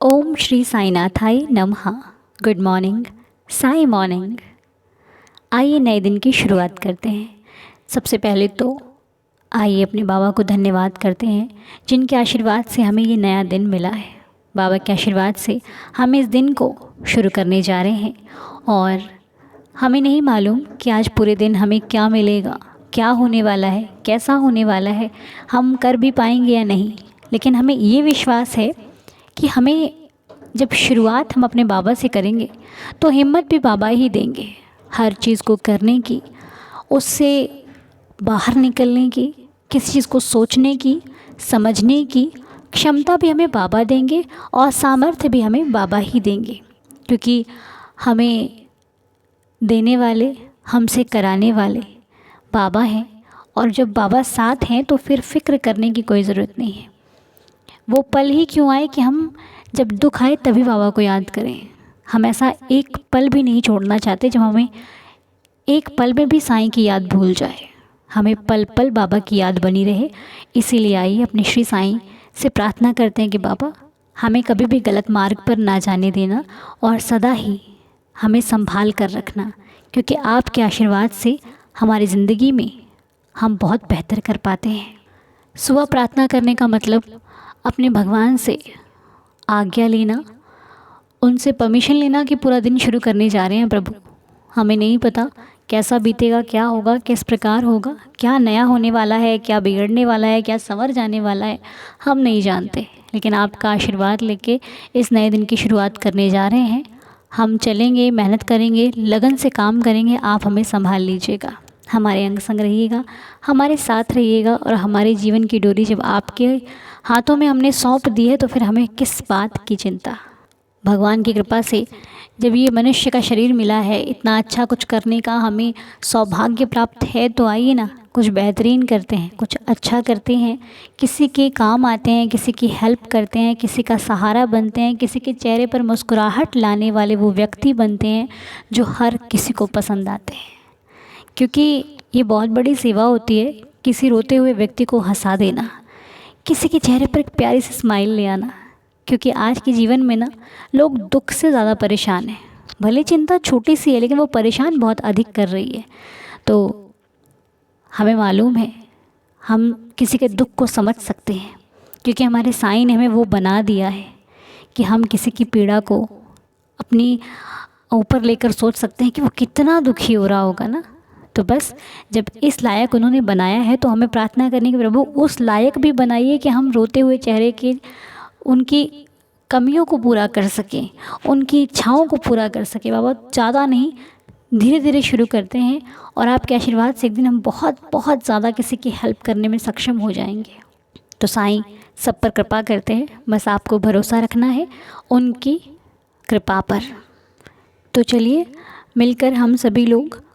ओम श्री साईनाथाय नमः। Good morning, Sai morning. आइए नए दिन की शुरुआत करते हैं। सबसे पहले तो आइए अपने बाबा को धन्यवाद करते हैं जिनके आशीर्वाद से हमें ये नया दिन मिला है। बाबा के आशीर्वाद से हम इस दिन को शुरू करने जा रहे हैं और हमें नहीं मालूम कि आज पूरे दिन हमें क्या मिलेगा, क्या होने वाला है, कैसा होने वाला है, हम कर भी पाएंगे या नहीं। लेकिन हमें ये विश्वास है कि हमें जब शुरुआत हम अपने बाबा से करेंगे तो हिम्मत भी बाबा ही देंगे हर चीज़ को करने की, उससे बाहर निकलने की, किसी चीज़ को सोचने की, समझने की क्षमता भी हमें बाबा देंगे और सामर्थ्य भी हमें बाबा ही देंगे। क्योंकि हमें देने वाले, हमसे कराने वाले बाबा हैं। और जब बाबा साथ हैं तो फिर फ़िक्र करने की कोई ज़रूरत नहीं है। वो पल ही क्यों आए कि हम जब दुख आए तभी बाबा को याद करें। हम ऐसा एक पल भी नहीं छोड़ना चाहते जब हमें एक पल में भी साईं की याद भूल जाए। हमें पल पल बाबा की याद बनी रहे। इसीलिए आइए अपने श्री साईं से प्रार्थना करते हैं कि बाबा हमें कभी भी गलत मार्ग पर ना जाने देना और सदा ही हमें संभाल कर रखना। क्योंकि आपके आशीर्वाद से हमारी ज़िंदगी में हम बहुत बेहतर कर पाते हैं। सुबह प्रार्थना करने का मतलब अपने भगवान से आज्ञा लेना, उनसे परमिशन लेना कि पूरा दिन शुरू करने जा रहे हैं प्रभु। हमें नहीं पता कैसा बीतेगा, क्या होगा, किस प्रकार होगा, क्या नया होने वाला है, क्या बिगड़ने वाला है, क्या संवर जाने वाला है, हम नहीं जानते। लेकिन आपका आशीर्वाद लेके इस नए दिन की शुरुआत करने जा रहे हैं। हम चलेंगे, मेहनत करेंगे, लगन से काम करेंगे। आप हमें संभाल लीजिएगा, हमारे अंग संग रहिएगा, हमारे साथ रहिएगा। और हमारे जीवन की डोरी जब आपके हाथों में हमने सौंप दी है तो फिर हमें किस बात की चिंता। भगवान की कृपा से जब ये मनुष्य का शरीर मिला है, इतना अच्छा कुछ करने का हमें सौभाग्य प्राप्त है, तो आइए ना कुछ बेहतरीन करते हैं, कुछ अच्छा करते हैं, किसी के काम आते हैं, किसी की हेल्प करते हैं, किसी का सहारा बनते हैं, किसी के चेहरे पर मुस्कुराहट लाने वाले वो व्यक्ति बनते हैं जो हर किसी को पसंद आते हैं। क्योंकि ये बहुत बड़ी सेवा होती है, किसी रोते हुए व्यक्ति को हंसा देना, किसी के चेहरे पर एक प्यारी सी स्माइल ले आना। क्योंकि आज के जीवन में ना लोग दुख से ज़्यादा परेशान हैं। भले चिंता छोटी सी है लेकिन वो परेशान बहुत अधिक कर रही है। तो हमें मालूम है हम किसी के दुख को समझ सकते हैं, क्योंकि हमारे साईं ने हमें वो बना दिया है कि हम किसी की पीड़ा को अपनी ऊपर लेकर सोच सकते हैं कि वो कितना दुखी हो रहा होगा ना। तो बस जब इस लायक उन्होंने बनाया है तो हमें प्रार्थना करनी कि प्रभु उस लायक भी बनाइए कि हम रोते हुए चेहरे के उनकी कमियों को पूरा कर सकें, उनकी इच्छाओं को पूरा कर सकें। बाबा ज़्यादा नहीं, धीरे धीरे शुरू करते हैं और आपके आशीर्वाद से एक दिन हम बहुत बहुत ज़्यादा किसी की हेल्प करने में सक्षम हो जाएंगे। तो साईं सब पर कृपा करते हैं, बस आपको भरोसा रखना है उनकी कृपा पर। तो चलिए मिलकर हम सभी लोग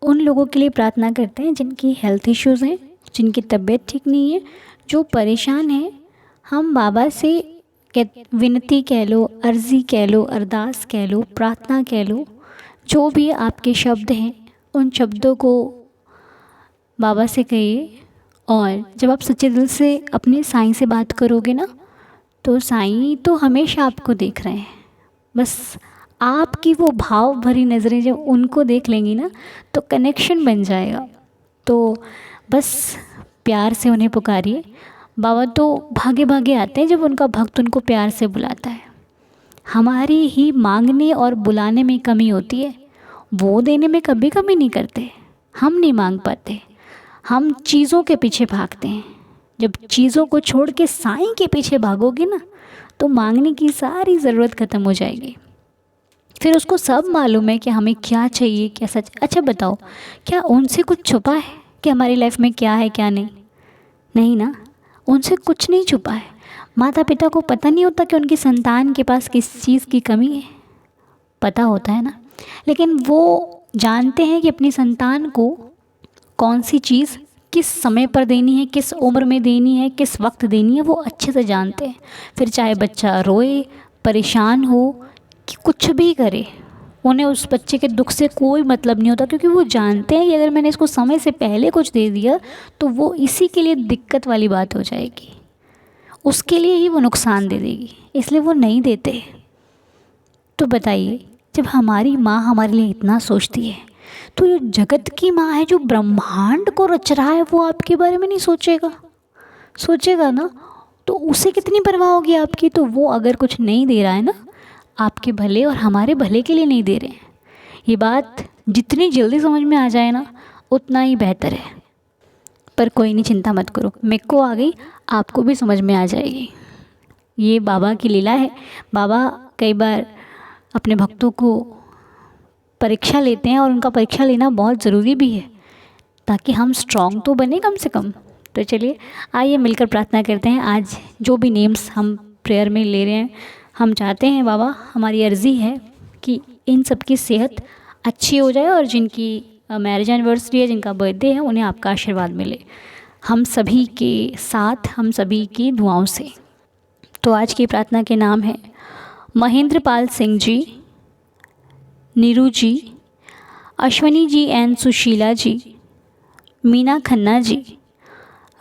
उन लोगों के लिए प्रार्थना करते हैं जिनकी हेल्थ इश्यूज़ हैं, जिनकी तबीयत ठीक नहीं है, जो परेशान हैं। हम बाबा से विनती कह लो, अर्ज़ी कह लो, अरदास कह लो, प्रार्थना कह लो, जो भी आपके शब्द हैं उन शब्दों को बाबा से कहिए। और जब आप सच्चे दिल से अपने साईं से बात करोगे ना तो साईं तो हमेशा आपको देख रहे हैं। बस आपकी वो भाव भरी नज़रें जब उनको देख लेंगी ना तो कनेक्शन बन जाएगा। तो बस प्यार से उन्हें पुकारिए। बाबा तो भागे भागे आते हैं जब उनका भक्त उनको प्यार से बुलाता है। हमारी ही मांगने और बुलाने में कमी होती है, वो देने में कभी कमी नहीं करते। हम नहीं मांग पाते, हम चीज़ों के पीछे भागते हैं। जब चीज़ों को छोड़ के साईं के पीछे भागोगे ना तो मांगने की सारी ज़रूरत ख़त्म हो जाएगी। फिर उसको सब मालूम है कि हमें क्या चाहिए, क्या सच। अच्छा बताओ, क्या उनसे कुछ छुपा है कि हमारी लाइफ में क्या है क्या नहीं? नहीं ना, उनसे कुछ नहीं छुपा है। माता पिता को पता नहीं होता कि उनकी संतान के पास किस चीज़ की कमी है, पता होता है ना। लेकिन वो जानते हैं कि अपनी संतान को कौन सी चीज़ किस समय पर देनी है, किस उम्र में देनी है, किस वक्त देनी है, वो अच्छे से जानते हैं। फिर चाहे बच्चा रोए, परेशान हो, कि कुछ भी करे, उन्हें उस बच्चे के दुख से कोई मतलब नहीं होता। क्योंकि वो जानते हैं कि अगर मैंने इसको समय से पहले कुछ दे दिया तो वो इसी के लिए दिक्कत वाली बात हो जाएगी, उसके लिए ही वो नुकसान दे देगी। इसलिए वो नहीं देते। तो बताइए, जब हमारी माँ हमारे लिए इतना सोचती है, तो जो जगत की माँ है, जो ब्रह्मांड को रच रहा है, वो आपके बारे में नहीं सोचेगा? सोचेगा ना। तो उसे कितनी परवाह होगी आपकी। तो वो अगर कुछ नहीं दे रहा है ना, आपके भले और हमारे भले के लिए नहीं दे रहे हैं। ये बात जितनी जल्दी समझ में आ जाए ना, उतना ही बेहतर है। पर कोई नहीं, चिंता मत करो, मेरे को आ गई, आपको भी समझ में आ जाएगी। ये बाबा की लीला है। बाबा कई बार अपने भक्तों को परीक्षा लेते हैं, और उनका परीक्षा लेना बहुत ज़रूरी भी है, ताकि हम स्ट्रांग तो बने कम से कम। तो चलिए, आइए मिलकर प्रार्थना करते हैं। आज जो भी नेम्स हम प्रेयर में ले रहे हैं, हम चाहते हैं बाबा, हमारी अर्ज़ी है कि इन सब की सेहत अच्छी हो जाए, और जिनकी मैरिज एनिवर्सरी है, जिनका बर्थडे है, उन्हें आपका आशीर्वाद मिले, हम सभी के साथ, हम सभी की दुआओं से। तो आज की प्रार्थना के नाम है महेंद्र पाल सिंह जी, नीरू जी, अश्वनी जी एंड सुशीला जी, मीना खन्ना जी,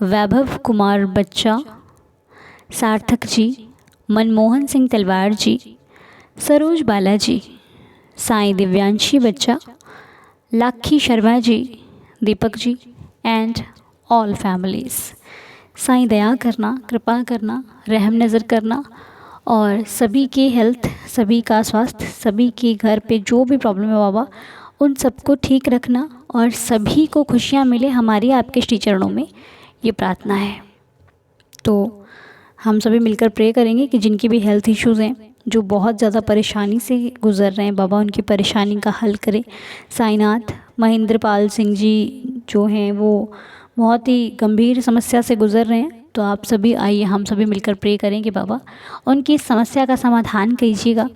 वैभव कुमार बच्चा, सार्थक जी, मनमोहन सिंह तलवार जी, सरोज बाला जी, साईं दिव्यांशी बच्चा, Lakhi Sharma ji, Deepak ji and all families. Sai दया करना, कृपा करना, रहम नज़र करना, और सभी की हेल्थ, सभी का स्वास्थ्य, सभी के घर पे जो भी प्रॉब्लम है बाबा, उन सबको ठीक रखना, और सभी को खुशियाँ मिले हमारी आपके श्री चरणों में, ये प्रार्थना है। तो हम सभी मिलकर प्रे करेंगे कि जिनकी भी हेल्थ इश्यूज़ हैं, जो बहुत ज़्यादा परेशानी से गुज़र रहे हैं, बाबा उनकी परेशानी का हल करें। साईनाथ महेंद्र पाल सिंह जी जो हैं, वो बहुत ही गंभीर समस्या से गुज़र रहे हैं। तो आप सभी आइए, हम सभी मिलकर प्रे करें कि बाबा उनकी समस्या का समाधान कीजिएगा,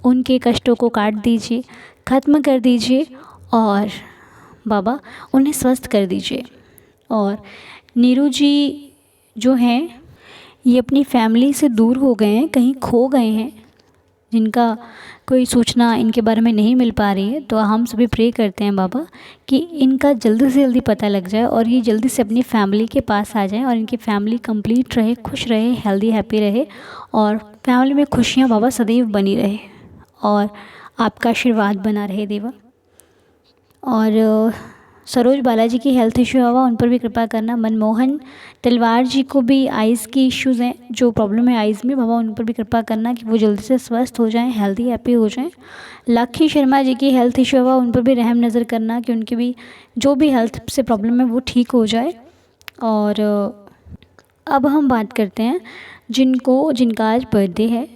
उनके कष्टों को काट दीजिए, ख़त्म कर दीजिए, और बाबा उन्हें स्वस्थ कर दीजिए। और नीरू जी जो हैं, ये अपनी फैमिली से दूर हो गए हैं, कहीं खो गए हैं, जिनका कोई सूचना इनके बारे में नहीं मिल पा रही है। तो हम सभी प्रे करते हैं बाबा कि इनका जल्दी से जल्दी पता लग जाए, और ये जल्दी से अपनी फैमिली के पास आ जाएं, और इनकी फैमिली कंप्लीट रहे, खुश रहे, हेल्दी हैप्पी रहे, और फैमिली में खुशियाँ बाबा सदैव बनी रहे, और आपका आशीर्वाद बना रहे देवा। और सरोज बालाजी की हेल्थ इश्यू बाबा, उन पर भी कृपा करना। मनमोहन तलवार जी को भी आइज़ की इश्यूज़ हैं, जो प्रॉब्लम है आइज़ में, बाबा उन पर भी कृपा करना कि वो जल्दी से स्वस्थ हो जाएं, हेल्दी हैप्पी हो जाएं। लाखी शर्मा जी की हेल्थ इश्यू बाबा, उन पर भी रहम नज़र करना कि उनकी भी जो भी हेल्थ से प्रॉब्लम है वो ठीक हो जाए। और अब हम बात करते हैं जिनका आज बर्थडे है।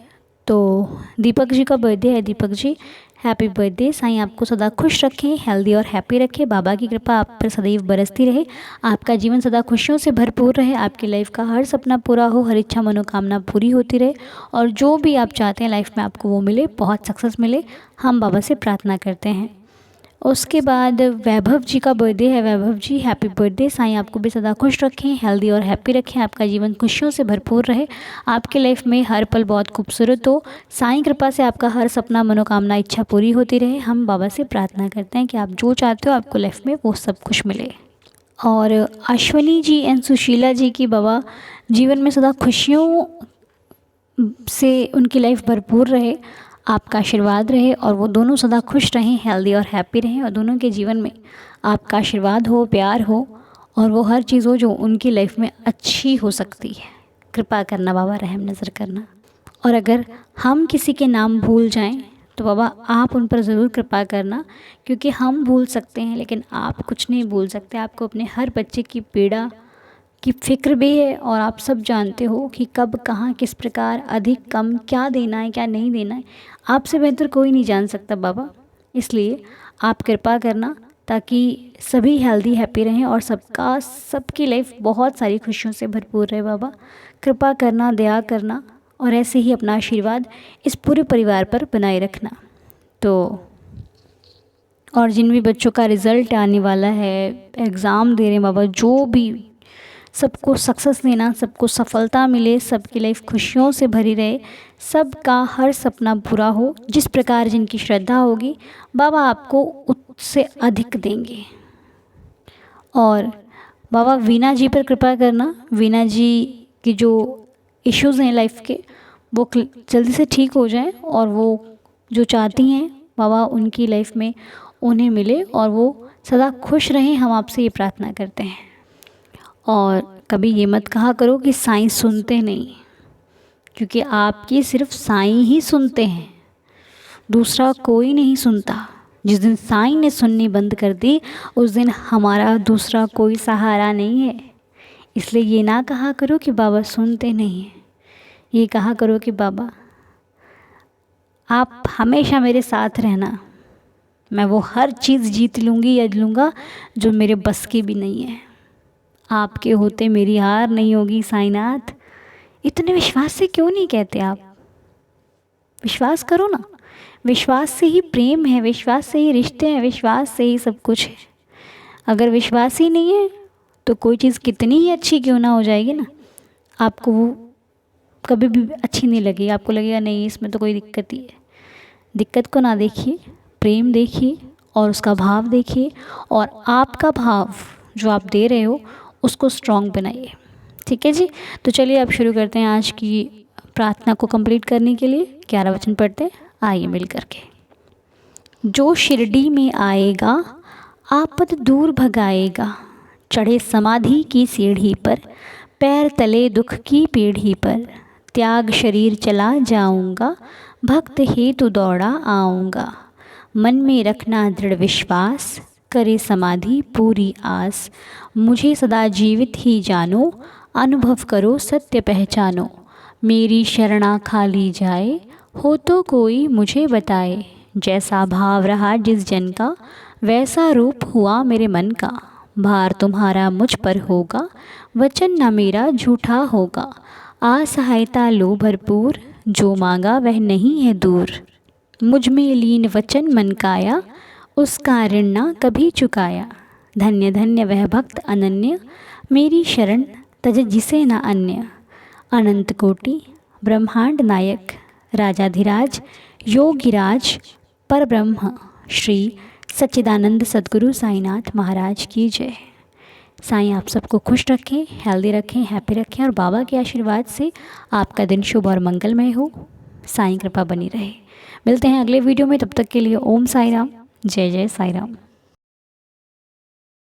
तो दीपक जी का बर्थडे है। Deepak ji happy birthday. साईं आपको सदा खुश रखें, हेल्दी और हैप्पी रखें, बाबा की कृपा आप पर सदैव बरसती रहे, आपका जीवन सदा खुशियों से भरपूर रहे, आपकी लाइफ का हर सपना पूरा हो, हर इच्छा मनोकामना पूरी होती रहे, और जो भी आप चाहते हैं लाइफ में आपको वो मिले, बहुत सक्सेस मिले, हम बाबा से प्रार्थना करते हैं। उसके बाद वैभव जी का बर्थडे है। वैभव जी हैप्पी बर्थडे। साईं आपको भी सदा खुश रखें, हेल्दी और हैप्पी रखें, आपका जीवन खुशियों से भरपूर रहे, आपके लाइफ में हर पल बहुत खूबसूरत हो, साईं कृपा से आपका हर सपना मनोकामना इच्छा पूरी होती रहे। हम बाबा से प्रार्थना करते हैं कि आप जो चाहते हो आपको लाइफ में वो सब कुछ मिले। और अश्वनी जी एंड सुशीला जी की बाबा जीवन में सदा खुशियों से उनकी लाइफ भरपूर रहे, आपका आशीर्वाद रहे, और वो दोनों सदा खुश रहें, हेल्दी और हैप्पी रहें, और दोनों के जीवन में आपका आशीर्वाद हो, प्यार हो, और वो हर चीज़ हो जो उनकी लाइफ में अच्छी हो सकती है। कृपा करना बाबा, रहम नज़र करना। और अगर हम किसी के नाम भूल जाएं तो बाबा आप उन पर ज़रूर कृपा करना, क्योंकि हम भूल सकते हैं लेकिन आप कुछ नहीं भूल सकते। आपको अपने हर बच्चे की पीड़ा की फ़िक्र भी है, और आप सब जानते हो कि कब कहाँ किस प्रकार अधिक कम क्या देना है क्या नहीं देना है, आपसे बेहतर कोई नहीं जान सकता बाबा। इसलिए आप कृपा करना ताकि सभी हेल्दी हैप्पी रहें, और सबकी लाइफ बहुत सारी खुशियों से भरपूर रहे। बाबा कृपा करना, दया करना, और ऐसे ही अपना आशीर्वाद इस पूरे परिवार पर बनाए रखना। तो और जिन भी बच्चों का रिज़ल्ट आने वाला है, एग्ज़ाम दे रहे हैं बाबा, जो भी सबको सक्सेस देना, सबको सफलता मिले, सबकी लाइफ खुशियों से भरी रहे, सबका हर सपना पूरा हो, जिस प्रकार जिनकी श्रद्धा होगी बाबा आपको उससे अधिक देंगे। और बाबा वीना जी पर कृपा करना। वीना जी की जो इश्यूज़ हैं लाइफ के, वो जल्दी से ठीक हो जाएं और वो जो चाहती हैं बाबा उनकी लाइफ में उन्हें मिले और वो सदा खुश रहें, हम आपसे ये प्रार्थना करते हैं। और कभी ये मत कहा करो कि साईं सुनते नहीं, क्योंकि आपकी सिर्फ साईं ही सुनते हैं, दूसरा कोई नहीं सुनता। जिस दिन साईं ने सुननी बंद कर दी उस दिन हमारा दूसरा कोई सहारा नहीं है। इसलिए ये ना कहा करो कि बाबा सुनते नहीं हैं, ये कहा करो कि बाबा आप हमेशा मेरे साथ रहना, मैं वो हर चीज़ जीत लूँगी या लूँगा जो मेरे बस की भी नहीं है। आपके होते मेरी हार नहीं होगी साईनाथ। इतने विश्वास से क्यों नहीं कहते आप? विश्वास करो ना, विश्वास से ही प्रेम है, विश्वास से ही रिश्ते हैं, विश्वास से ही सब कुछ है। अगर विश्वास ही नहीं है तो कोई चीज़ कितनी ही अच्छी क्यों ना हो जाएगी ना, आपको वो कभी भी अच्छी नहीं लगेगी। आपको लगेगा नहीं इसमें तो कोई दिक्कत ही है। दिक्कत को ना देखिए, प्रेम देखिए और उसका भाव देखिए, और आपका भाव जो आप दे रहे हो उसको स्ट्रॉन्ग बनाइए। ठीक है जी। तो चलिए अब शुरू करते हैं आज की प्रार्थना को कंप्लीट करने के लिए। 11 वचन पढ़ते हैं, आइए मिल करके। जो शिरडी में आएगा आपद दूर भगाएगा, चढ़े समाधि की सीढ़ी पर, पैर तले दुख की पीढ़ी पर, त्याग शरीर चला जाऊंगा, भक्त हेतु दौड़ा आऊँगा। मन में रखना दृढ़ विश्वास, करे समाधि पूरी आस, मुझे सदा जीवित ही जानो, अनुभव करो सत्य पहचानो। मेरी शरणा खाली जाए, हो तो कोई मुझे बताए, जैसा भाव रहा जिस जन का, वैसा रूप हुआ मेरे मन का। भार तुम्हारा मुझ पर होगा, वचन न मेरा झूठा होगा, असहायता लो भरपूर, जो मांगा वह नहीं है दूर। मुझ में लीन वचन मन काया, उसका ऋण ना कभी चुकाया। धन्य धन्य वह भक्त अनन्य, मेरी शरण तज जिसे न अन्य। अनंत कोटि ब्रह्मांड नायक, राजाधिराज योगिराज परब्रह्म, श्री सच्चिदानंद सद्गुरु साईनाथ महाराज की जय। साईं आप सबको खुश रखें, हेल्दी रखें, हैप्पी रखें, और बाबा के आशीर्वाद से आपका दिन शुभ और मंगलमय हो। साईं कृपा बनी रहे। मिलते हैं अगले वीडियो में, तब तक के लिए ओम साई राम, जय जय साई राम।